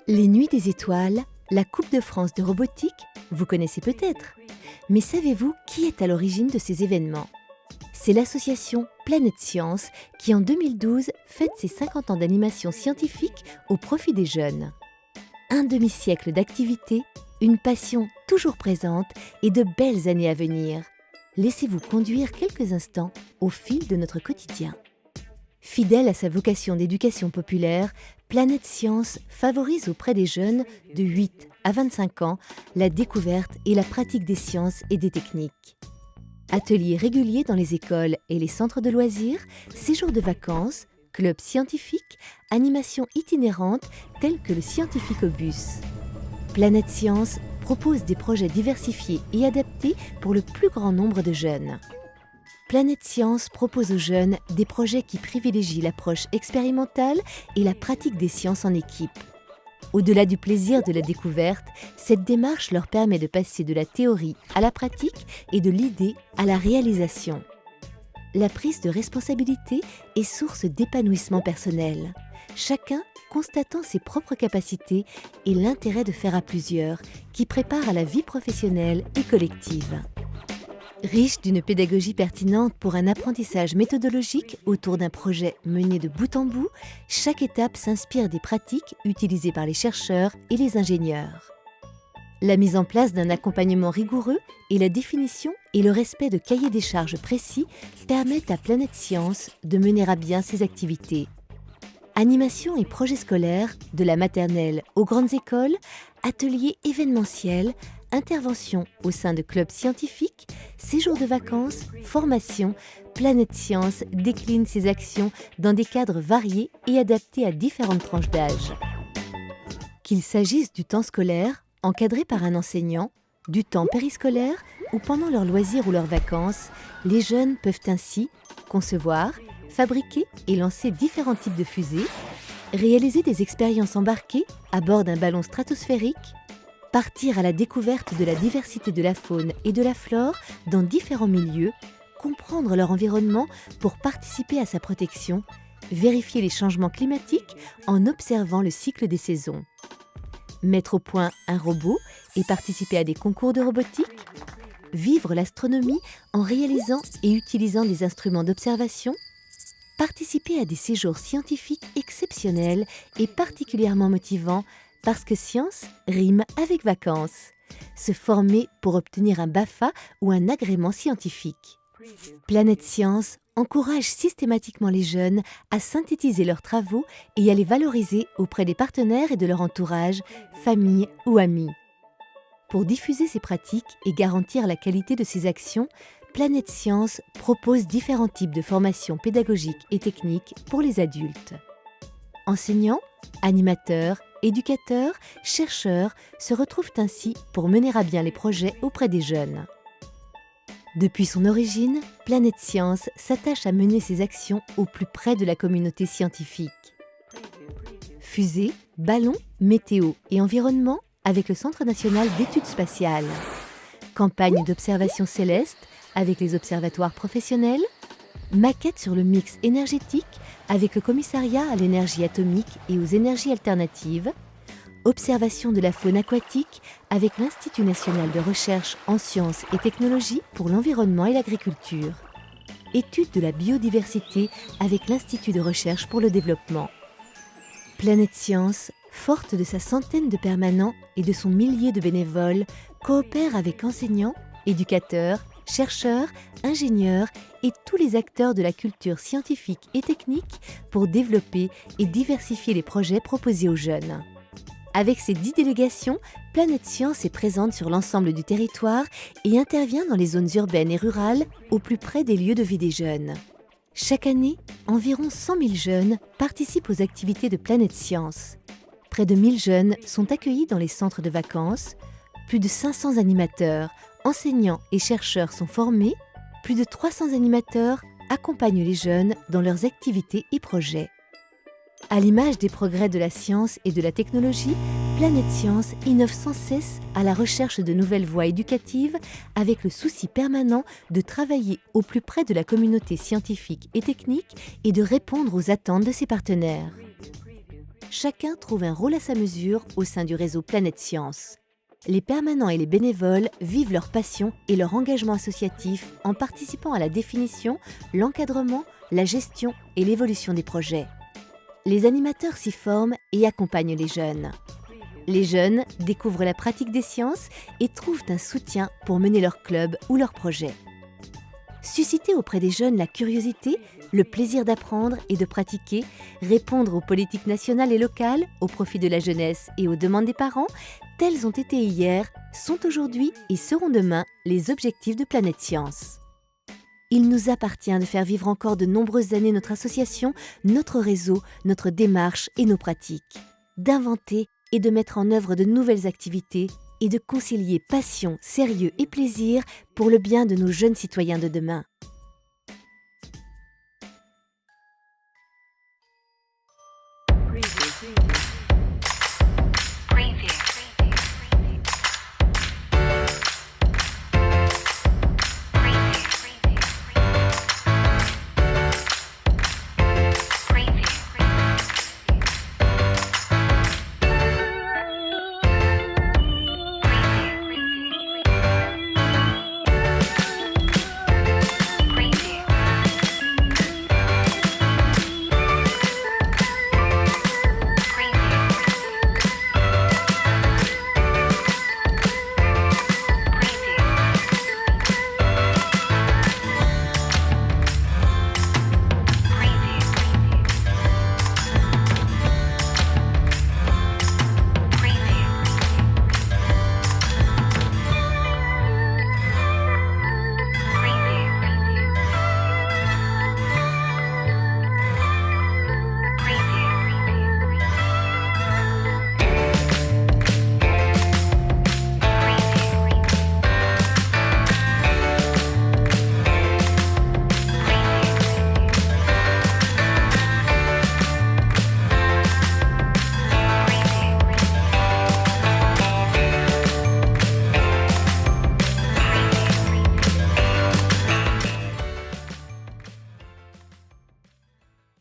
Les Nuits des Étoiles, la Coupe de France de robotique, vous connaissez peut-être. Mais savez-vous qui est à l'origine de ces événements ? C'est l'association Planète Science qui, en 2012, fête ses 50 ans d'animation scientifique au profit des jeunes. Un demi-siècle d'activité, une passion toujours présente et de belles années à venir. Laissez-vous conduire quelques instants au fil de notre quotidien. Fidèle à sa vocation d'éducation populaire, Planète Science favorise auprès des jeunes de 8 à 25 ans la découverte et la pratique des sciences et des techniques. Ateliers réguliers dans les écoles et les centres de loisirs, séjours de vacances, clubs scientifiques, animations itinérantes telles que le Scientificobus. Planète Science propose des projets diversifiés et adaptés pour le plus grand nombre de jeunes. Planète Science propose aux jeunes des projets qui privilégient l'approche expérimentale et la pratique des sciences en équipe. Au-delà du plaisir de la découverte, cette démarche leur permet de passer de la théorie à la pratique et de l'idée à la réalisation. La prise de responsabilité est source d'épanouissement personnel, chacun constatant ses propres capacités et l'intérêt de faire à plusieurs, qui prépare à la vie professionnelle et collective. Riche d'une pédagogie pertinente pour un apprentissage méthodologique autour d'un projet mené de bout en bout, chaque étape s'inspire des pratiques utilisées par les chercheurs et les ingénieurs. La mise en place d'un accompagnement rigoureux et la définition et le respect de cahiers des charges précis permettent à Planète Science de mener à bien ses activités. Animation et projets scolaires, de la maternelle aux grandes écoles, ateliers événementiels, interventions au sein de clubs scientifiques, séjours de vacances, formations, Planète Science décline ses actions dans des cadres variés et adaptés à différentes tranches d'âge. Qu'il s'agisse du temps scolaire, encadré par un enseignant, du temps périscolaire ou pendant leurs loisirs ou leurs vacances, les jeunes peuvent ainsi concevoir, fabriquer et lancer différents types de fusées, réaliser des expériences embarquées à bord d'un ballon stratosphérique, partir à la découverte de la diversité de la faune et de la flore dans différents milieux, comprendre leur environnement pour participer à sa protection, vérifier les changements climatiques en observant le cycle des saisons. Mettre au point un robot et participer à des concours de robotique, vivre l'astronomie en réalisant et utilisant des instruments d'observation, participer à des séjours scientifiques exceptionnels et particulièrement motivants parce que science rime avec vacances. Se former pour obtenir un BAFA ou un agrément scientifique. Planète Science encourage systématiquement les jeunes à synthétiser leurs travaux et à les valoriser auprès des partenaires et de leur entourage, famille ou amis. Pour diffuser ces pratiques et garantir la qualité de ces actions, Planète Science propose différents types de formations pédagogiques et techniques pour les adultes. Enseignants, animateurs, éducateurs, chercheurs se retrouvent ainsi pour mener à bien les projets auprès des jeunes. Depuis son origine, Planète Science s'attache à mener ses actions au plus près de la communauté scientifique. Fusées, ballons, météo et environnement avec le Centre national d'études spatiales. Campagne d'observation céleste avec les observatoires professionnels. Maquette sur le mix énergétique avec le Commissariat à l'énergie atomique et aux énergies alternatives. Observation de la faune aquatique avec l'Institut national de recherche en sciences et technologies pour l'environnement et l'agriculture. Étude de la biodiversité avec l'Institut de recherche pour le développement. Planète Science, forte de sa centaine de permanents et de son millier de bénévoles, coopère avec enseignants, éducateurs, chercheurs, ingénieurs et tous les acteurs de la culture scientifique et technique pour développer et diversifier les projets proposés aux jeunes. Avec ses 10 délégations, Planète Science est présente sur l'ensemble du territoire et intervient dans les zones urbaines et rurales au plus près des lieux de vie des jeunes. Chaque année, environ 100 000 jeunes participent aux activités de Planète Science. Près de 1000 jeunes sont accueillis dans les centres de vacances, plus de 500 animateurs, enseignants et chercheurs sont formés, plus de 300 animateurs accompagnent les jeunes dans leurs activités et projets. À l'image des progrès de la science et de la technologie, Planète Science innove sans cesse à la recherche de nouvelles voies éducatives avec le souci permanent de travailler au plus près de la communauté scientifique et technique et de répondre aux attentes de ses partenaires. Chacun trouve un rôle à sa mesure au sein du réseau Planète Science. Les permanents et les bénévoles vivent leur passion et leur engagement associatif en participant à la définition, l'encadrement, la gestion et l'évolution des projets. Les animateurs s'y forment et accompagnent les jeunes. Les jeunes découvrent la pratique des sciences et trouvent un soutien pour mener leur club ou leur projet. Susciter auprès des jeunes la curiosité, le plaisir d'apprendre et de pratiquer, répondre aux politiques nationales et locales, au profit de la jeunesse et aux demandes des parents, tels ont été hier, sont aujourd'hui et seront demain les objectifs de Planète Science. Il nous appartient de faire vivre encore de nombreuses années notre association, notre réseau, notre démarche et nos pratiques, d'inventer et de mettre en œuvre de nouvelles activités et de concilier passion, sérieux et plaisir pour le bien de nos jeunes citoyens de demain.